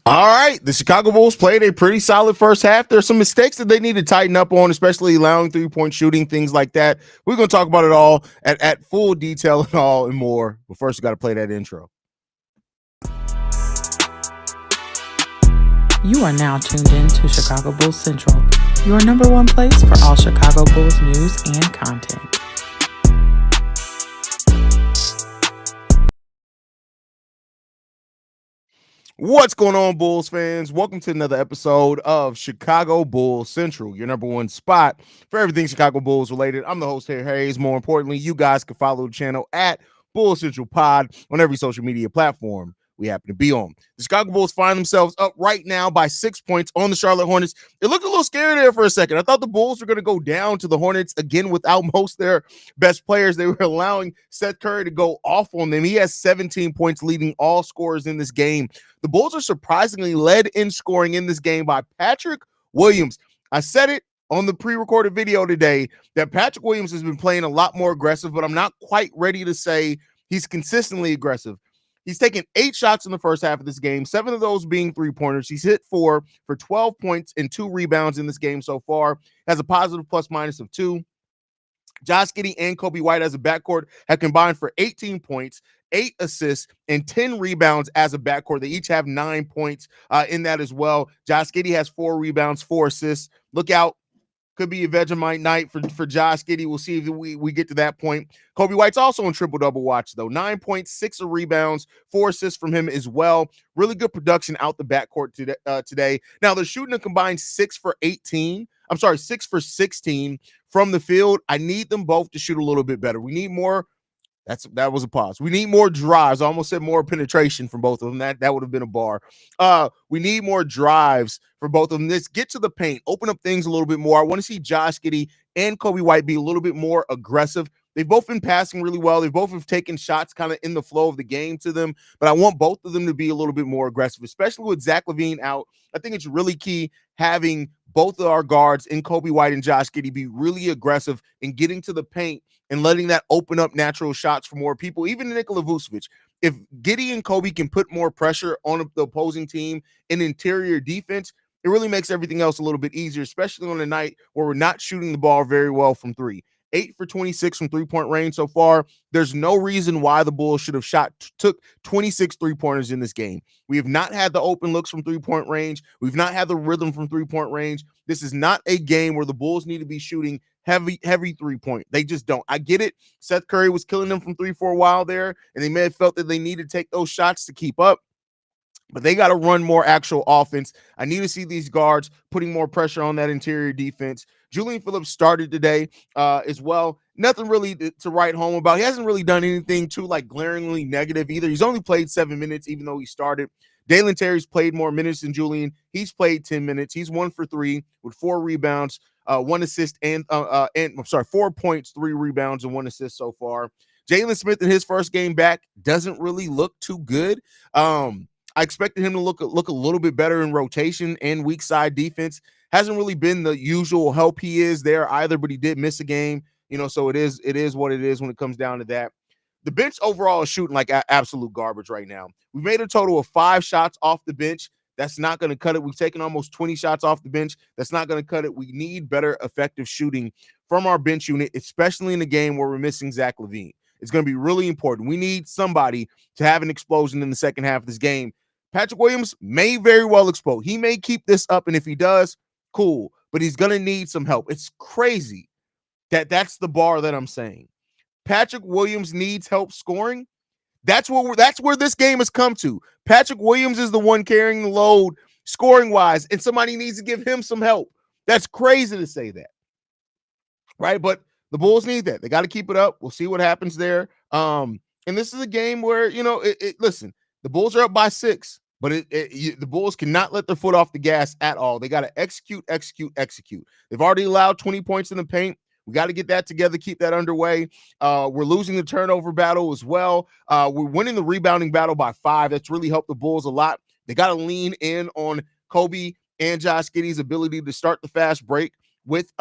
All right, the Chicago Bulls played a pretty solid first half. There's some mistakes that they need to tighten up on, especially allowing three-point shooting, things like that. We're going to talk about it all at full detail and all and more. But first, we got to play that intro. You are now tuned in to Chicago Bulls Central, your number one place for all Chicago Bulls news and content. What's going on, Bulls fans? Welcome to another episode of Chicago Bulls Central, your number one spot for everything Chicago Bulls related. I'm the host here, Haize. More importantly, you guys can follow the channel at Bulls Central Pod on every social media platform we happen to be on. The Chicago Bulls find themselves up right now by 6 points on the Charlotte Hornets. It looked a little scary there for a second. I thought the Bulls were going to go down to the Hornets again without most of their best players. They were allowing Seth Curry to go off on them. He has 17 points, leading all scorers in this game. The Bulls are surprisingly led in scoring in this game by Patrick Williams. I said it on the pre-recorded video today that Patrick Williams has been playing a lot more aggressive, but I'm not quite ready to say he's consistently aggressive. He's taken 8 shots in the first half of this game, 7 of those being three-pointers. He's hit 4 for 12 points and 2 rebounds in this game so far. Has a positive plus-minus of 2. Josh Giddey and Coby White as a backcourt have combined for 18 points, 8 assists, and 10 rebounds as a backcourt. They each have 9 points in that as well. Josh Giddey has 4 rebounds, 4 assists. Look out. Could be a Vegemite night for Josh Giddey. We'll see if we get to that point. Coby White's also in triple-double watch, though. 9.6 rebounds, 4 assists from him as well. Really good production out the backcourt today. Now, they're shooting a combined 6 for 16 from the field. I need them both to shoot a little bit better. We need more. That was a pause. We need more drives. I almost said more penetration from both of them. That would have been a bar. We need more drives for both of them. Let's get to the paint, open up things a little bit more. I want to see Josh Giddey and Coby White be a little bit more aggressive. They've both been passing really well. They both have taken shots kind of in the flow of the game to them, but I want both of them to be a little bit more aggressive, especially with Zach LaVine out. I think it's really key having both of our guards in Coby White and Josh Giddey be really aggressive in getting to the paint and letting that open up natural shots for more people, even Nikola Vucevic. If Giddey and Coby can put more pressure on the opposing team in interior defense, it really makes everything else a little bit easier, especially on a night where we're not shooting the ball very well from 3. 8 for 26 from three-point range so far. There's no reason why the Bulls should have took 26 three-pointers in this game. We have not had the open looks from three-point range. We've not had the rhythm from three-point range. This is not a game where the Bulls need to be shooting heavy three-point. They just don't. I get it. Seth Curry was killing them from 3 for a while there, and they may have felt that they needed to take those shots to keep up. But they got to run more actual offense. I need to see these guards putting more pressure on that interior defense. Julian Phillips started today as well. Nothing really to write home about. He hasn't really done anything too glaringly negative either. He's only played 7 minutes, even though he started. Dalen Terry's played more minutes than Julian. He's played 10 minutes. He's 1 for 3 with 4 rebounds, 1 assist, and 4 points, 3 rebounds, and 1 assist so far. Jalen Smith in his first game back doesn't really look too good. I expected him to look a little bit better in rotation and weak side defense. Hasn't really been the usual help he is there either, but he did miss a game, so it is what it is when it comes down to that. The bench overall is shooting like absolute garbage right now. We've made a total of 5 shots off the bench. That's not going to cut it. We've taken almost 20 shots off the bench. That's not going to cut it. We need better effective shooting from our bench unit, especially in the game where we're missing Zach LaVine. It's going to be really important. We need somebody to have an explosion in the second half of this game. Patrick Williams may very well explode. He may keep this up, and if he does, cool. But he's going to need some help. It's crazy that's the bar that I'm saying. Patrick Williams needs help scoring. That's where this game has come to. Patrick Williams is the one carrying the load scoring-wise, and somebody needs to give him some help. That's crazy to say that, right? But the Bulls need that. They got to keep it up. We'll see what happens there. And this is a game where, listen, the Bulls are up by 6, but the Bulls cannot let their foot off the gas at all. They got to execute. They've already allowed 20 points in the paint. We got to get that together, keep that underway. We're losing the turnover battle as well. We're winning the rebounding battle by 5. That's really helped the Bulls a lot. They got to lean in on Coby and Josh Giddey's ability to start the fast break with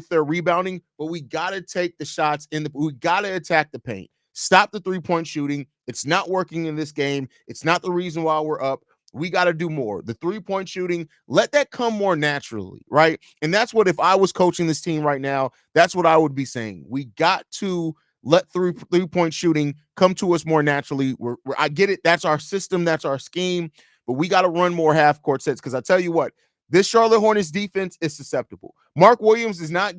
their rebounding, but we got to take the shots we got to attack the paint. Stop the three-point shooting. It's not working in this game. It's not the reason why we're up. We got to do more. The 3-point shooting, let that come more naturally, right? And that's what, if I was coaching this team right now, that's what I would be saying. We got to let three-point shooting come to us more naturally. I get it. That's our system. That's our scheme. But we got to run more half-court sets, because I tell you what, this Charlotte Hornets defense is susceptible. Mark Williams is not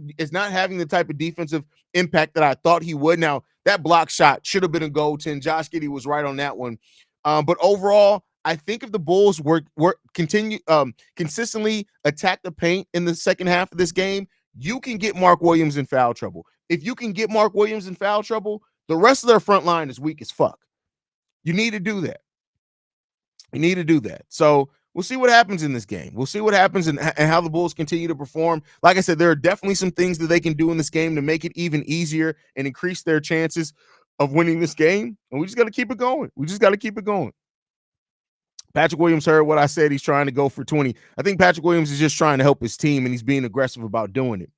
having the type of defensive impact that I thought he would. Now, that block shot should have been a goaltend. Josh Giddey was right on that one. But overall, I think if the Bulls continue consistently attack the paint in the second half of this game, you can get Mark Williams in foul trouble. If you can get Mark Williams in foul trouble, the rest of their front line is weak as fuck. You need to do that. You need to do that. So we'll see what happens in this game. We'll see what happens and how the Bulls continue to perform. Like I said, there are definitely some things that they can do in this game to make it even easier and increase their chances of winning this game. And we just got to keep it going. We just got to keep it going. Patrick Williams heard what I said. He's trying to go for 20. I think Patrick Williams is just trying to help his team, and he's being aggressive about doing it.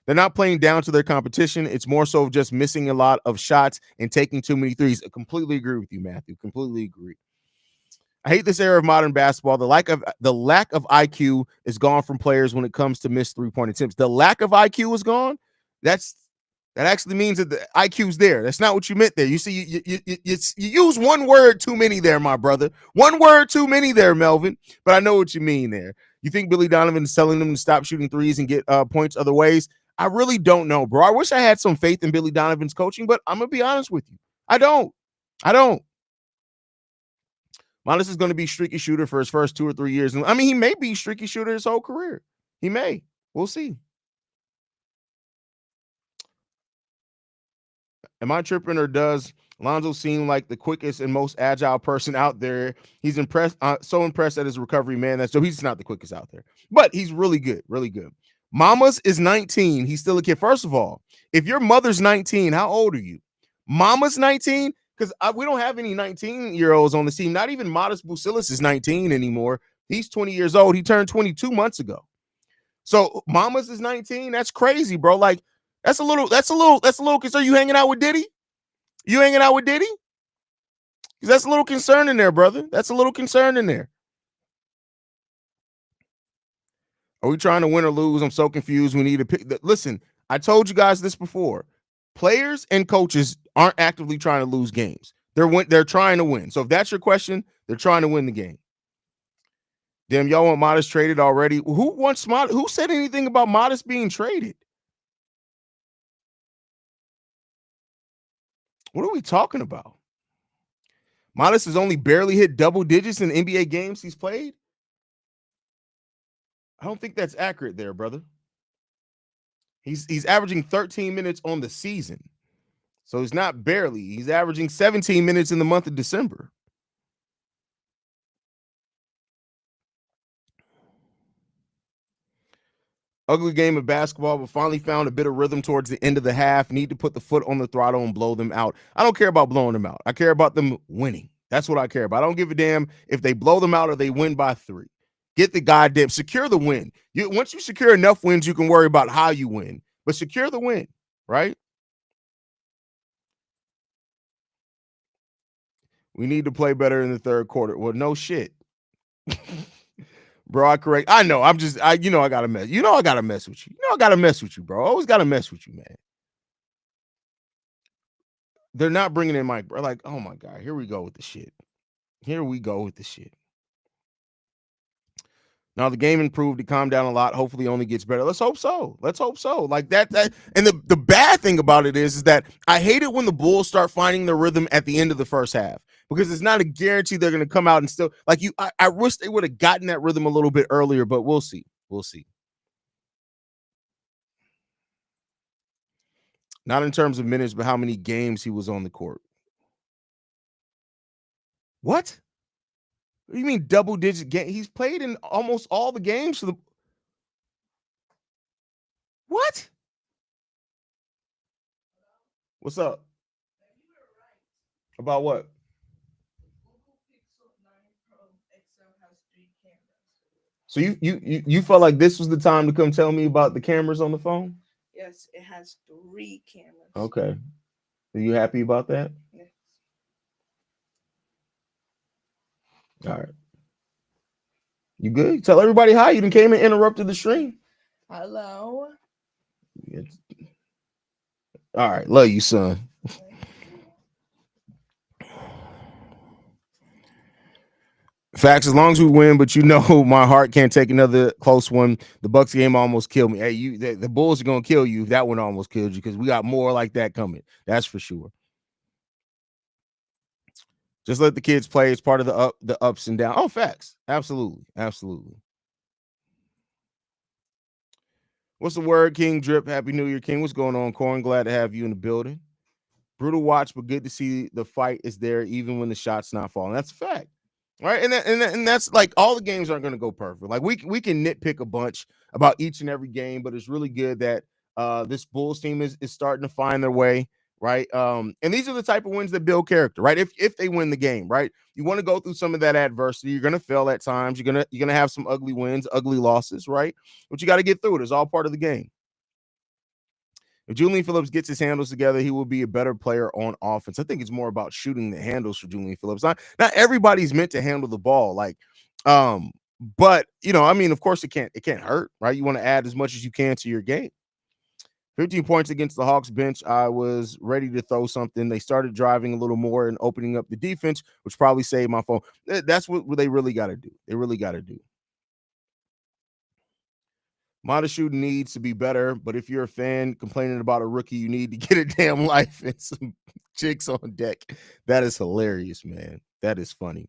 They're not playing down to their competition. It's more so just missing a lot of shots and taking too many threes. I completely agree with you, Matthew. Completely agree. I hate this era of modern basketball. The lack of IQ is gone from players when it comes to missed three-point attempts. The lack of IQ is gone. That actually means that the IQ's there. That's not what you meant there. You see, you use one word too many there, my brother. One word too many there, Melvin. But I know what you mean there. You think Billy Donovan is telling them to stop shooting threes and get points other ways? I really don't know, bro. I wish I had some faith in Billy Donovan's coaching, but I'm going to be honest with you. I don't. Modest is going to be streaky shooter for his first 2 or 3 years. I mean, he may be streaky shooter his whole career. He may. We'll see. Am I tripping, or does Lonzo seem like the quickest and most agile person out there? He's impressed, so impressed at his recovery, man. So he's not the quickest out there, but he's really good, really good. Mama's is 19. He's still a kid. First of all, if your mother's 19, how old are you? Mama's 19? Because we don't have any 19-year-olds on the team. Not even Modest Bucilis is 19 anymore. He's 20 years old. He turned 22 months ago. So Mama's is 19. That's crazy, bro. Like, that's a little concern. You hanging out with Diddy? You hanging out with Diddy? Because that's a little concern in there, brother. That's a little concern in there. Are we trying to win or lose? I'm so confused. We need to pick. Listen, I told you guys this before. Players and coaches aren't actively trying to lose games. They're trying to win. So if that's your question, they're trying to win the game. Damn, y'all want Modest traded already? Who wants Modest? Who said anything about Modest being traded? What are we talking about? Modest has only barely hit double digits in NBA games he's played. I don't think that's accurate there, brother. He's averaging 13 minutes on the season. So he's not barely. He's averaging 17 minutes in the month of December. Ugly game of basketball, but finally found a bit of rhythm towards the end of the half. Need to put the foot on the throttle and blow them out. I don't care about blowing them out. I care about them winning. That's what I care about. I don't give a damn if they blow them out or they win by 3. Get the goddamn, secure the win. Once you secure enough wins, you can worry about how you win. But secure the win, right? We need to play better in the third quarter. Well, no shit. Bro, I know. I gotta mess. I gotta mess with you. I gotta mess with you, bro. I always gotta mess with you, man. They're not bringing in Mike, bro. Like, oh my God, here we go with the shit. Now the game improved. It calmed down a lot. Hopefully, it only gets better. Let's hope so. Like that. And the bad thing about it is that I hate it when the Bulls start finding their rhythm at the end of the first half, because it's not a guarantee they're going to come out and still like you. I wish they would have gotten that rhythm a little bit earlier, but we'll see. Not in terms of minutes, but how many games he was on the court. What? What do you mean double-digit game? He's played in almost all the games for the. What? What's up? About what? So you felt like this was the time to come tell me about the cameras on the phone? Yes, it has 3 cameras. Okay. Are you happy about that? Yes. All right. You good? Tell everybody hi. You done came and interrupted the stream. Hello. All right. Love you, son. Facts, as long as we win, but you know my heart can't take another close one. The Bucks game almost killed me. Hey, the Bulls are gonna kill you if that one almost killed you, because we got more like that coming. That's for sure. Just let the kids play. It's part of the ups and downs. Oh, facts. Absolutely. Absolutely. What's the word, King Drip? Happy New Year, King. What's going on, Corn? Glad to have you in the building. Brutal watch, but good to see the fight is there even when the shot's not falling. That's a fact. Right. And that's like, all the games aren't going to go perfect. Like we can nitpick a bunch about each and every game, but it's really good that this Bulls team is starting to find their way. Right. And these are the type of wins that build character, right? If they win the game, right? You want to go through some of that adversity. You're gonna fail at times. You're gonna have some ugly wins, ugly losses, right? But you got to get through it. It's all part of the game. If Julian Phillips gets his handles together, he will be a better player on offense. I think it's more about shooting the handles for Julian Phillips. Not everybody's meant to handle the ball, like, but I mean, of course it can't hurt, right? You want to add as much as you can to your game. 15 points against the Hawks bench. I was ready to throw something. They started driving a little more and opening up the defense, which probably saved my phone. That's what they really got to do. They really got to do. Modest shooting needs to be better, but if you're a fan complaining about a rookie, you need to get a damn life and some chicks on deck. That is hilarious, man. That is funny.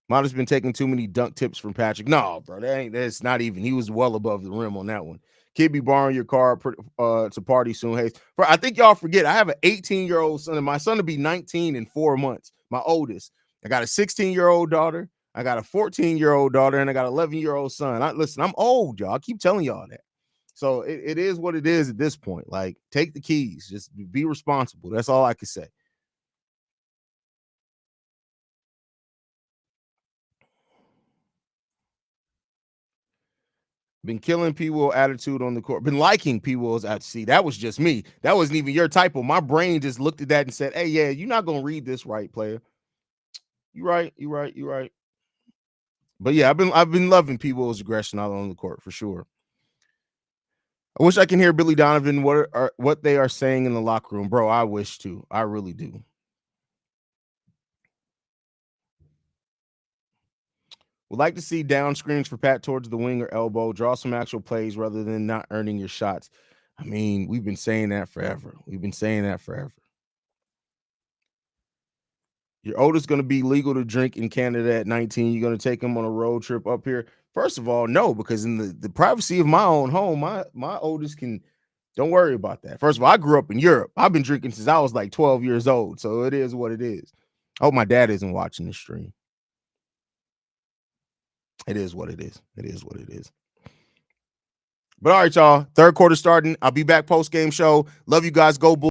Modest been taking too many dunk tips from Patrick. No, bro, that's not even. He was well above the rim on that one. Kid be borrowing your car to party soon. Haize. Bro, I think y'all forget, I have an 18-year-old son, and my son will be 19 in 4 months. My oldest. I got a 16-year-old daughter. I got a 14-year-old daughter, and I got an 11-year-old son. Listen, I'm old, y'all. I keep telling y'all that. So it is what it is at this point. Like, take the keys. Just be responsible. That's all I can say. Been killing P. Will attitude on the court. Been liking P. Will's attitude. See, that was just me. That wasn't even your typo. My brain just looked at that and said, hey, yeah, you're not going to read this right, player. You're right. But yeah, I've been loving P. Will's aggression out on the court for sure. I wish I can hear Billy Donovan what they are saying in the locker room, bro. I wish to. I really do. Would like to see down screens for Pat towards the wing or elbow. Draw some actual plays rather than not earning your shots. I mean, we've been saying that forever. Your oldest going to be legal to drink in Canada at 19. You're going to take him on a road trip up here? First of all, no, because in the privacy of my own home, my oldest can. Don't worry about that. First of all, I grew up in Europe. I've been drinking since I was like 12 years old. So it is what it is. I hope my dad isn't watching this stream. It is what it is. But all right, y'all. Third quarter starting. I'll be back post-game show. Love you guys. Go Bulls.